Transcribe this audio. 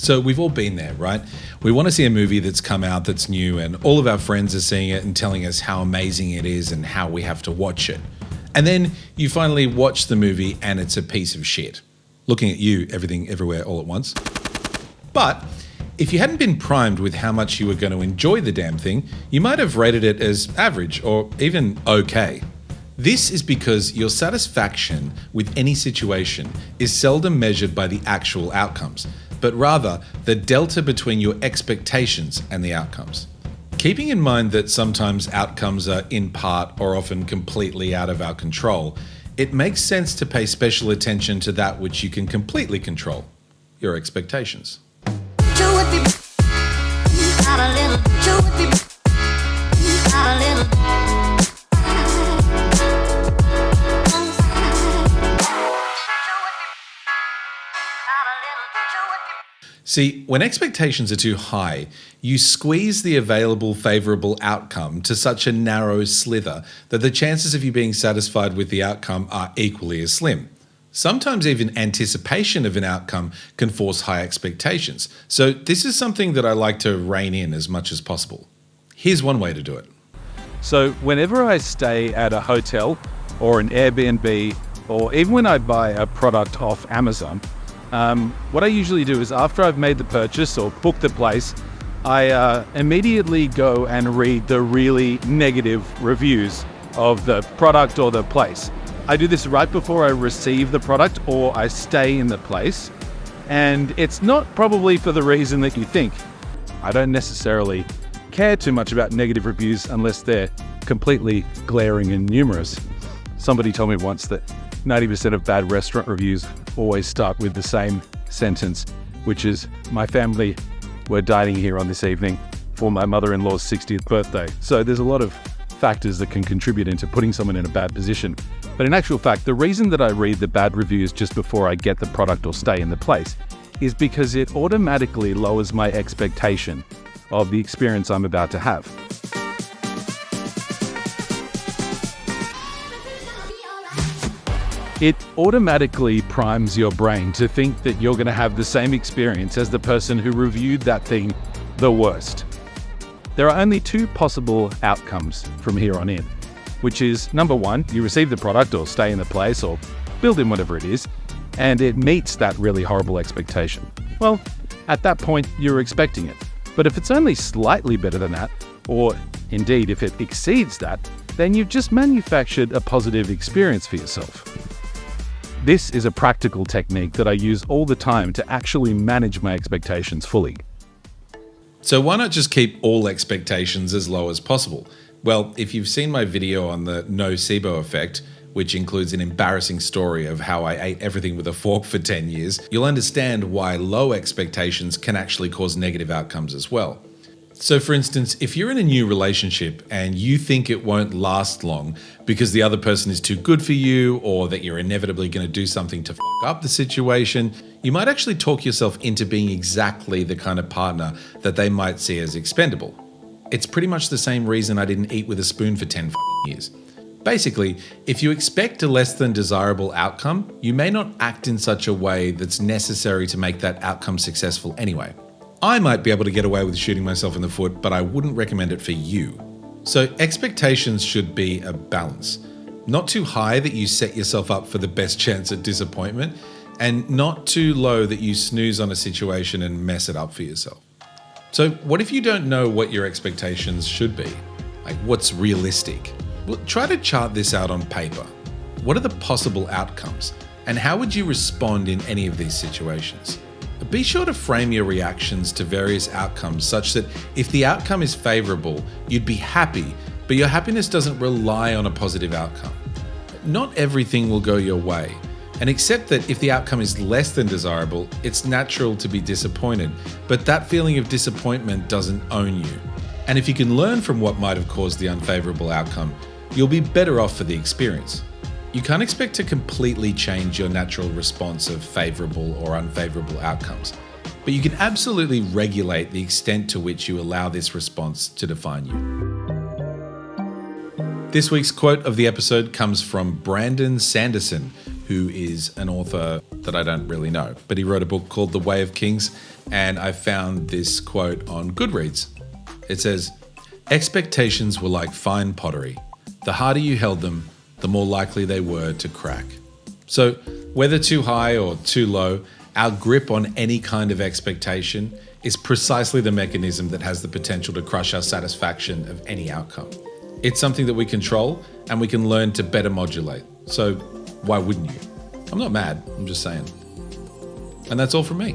So we've all been there, right? We want to see a movie that's come out that's new and all of our friends are seeing it and telling us how amazing it is and how we have to watch it. And then you finally watch the movie and it's a piece of shit. Looking at you, everything, everywhere, all at once. But if you hadn't been primed with how much you were going to enjoy the damn thing, you might have rated it as average or even okay. This is because your satisfaction with any situation is seldom measured by the actual outcomes, but rather the delta between your expectations and the outcomes. Keeping in mind that sometimes outcomes are in part or often completely out of our control, it makes sense to pay special attention to that which you can completely control, your expectations. See, when expectations are too high, you squeeze the available favourable outcome to such a narrow slither that the chances of you being satisfied with the outcome are equally as slim. Sometimes even anticipation of an outcome can force high expectations. So this is something that I like to rein in as much as possible. Here's one way to do it. So whenever I stay at a hotel or an Airbnb, or even when I buy a product off Amazon, what I usually do is after I've made the purchase or booked the place, I immediately go and read the really negative reviews of the product or the place. I do this right before I receive the product or I stay in the place. And it's not probably for the reason that you think. I don't necessarily care too much about negative reviews unless they're completely glaring and numerous. Somebody told me once that 90% of bad restaurant reviews always start with the same sentence, which is, "My family were dining here on this evening for my mother-in-law's 60th birthday." So there's a lot of factors that can contribute into putting someone in a bad position. But in actual fact, the reason that I read the bad reviews just before I get the product or stay in the place is because it automatically lowers my expectation of the experience I'm about to have. It automatically primes your brain to think that you're going to have the same experience as the person who reviewed that thing the worst. There are only two possible outcomes from here on in, which is number one, you receive the product or stay in the place or build in whatever it is, and it meets that really horrible expectation. Well, at that point, you're expecting it. But if it's only slightly better than that, or indeed if it exceeds that, then you've just manufactured a positive experience for yourself. This is a practical technique that I use all the time to actually manage my expectations fully. So why not just keep all expectations as low as possible? Well, if you've seen my video on the nocebo effect, which includes an embarrassing story of how I ate everything with a fork for 10 years, you'll understand why low expectations can actually cause negative outcomes as well. So for instance, if you're in a new relationship and you think it won't last long because the other person is too good for you or that you're inevitably going to do something to fuck up the situation, you might actually talk yourself into being exactly the kind of partner that they might see as expendable. It's pretty much the same reason I didn't eat with a spoon for 10 years. Basically, if you expect a less than desirable outcome, you may not act in such a way that's necessary to make that outcome successful anyway. I might be able to get away with shooting myself in the foot, but I wouldn't recommend it for you. So expectations should be a balance. Not too high that you set yourself up for the best chance at disappointment, and not too low that you snooze on a situation and mess it up for yourself. So what if you don't know what your expectations should be? Like what's realistic? Well, try to chart this out on paper. What are the possible outcomes? And how would you respond in any of these situations? Be sure to frame your reactions to various outcomes such that if the outcome is favorable, you'd be happy, but your happiness doesn't rely on a positive outcome. Not everything will go your way, and accept that if the outcome is less than desirable, it's natural to be disappointed, but that feeling of disappointment doesn't own you. And if you can learn from what might have caused the unfavorable outcome, you'll be better off for the experience. You can't expect to completely change your natural response of favorable or unfavorable outcomes, but you can absolutely regulate the extent to which you allow this response to define you. This week's quote of the episode comes from Brandon Sanderson, who is an author that I don't really know, but he wrote a book called The Way of Kings, and I found this quote on Goodreads. It says, "Expectations were like fine pottery. The harder you held them, the more likely they were to crack." So, whether too high or too low, our grip on any kind of expectation is precisely the mechanism that has the potential to crush our satisfaction of any outcome. It's something that we control and we can learn to better modulate. So, why wouldn't you? I'm not mad, I'm just saying. And that's all from me.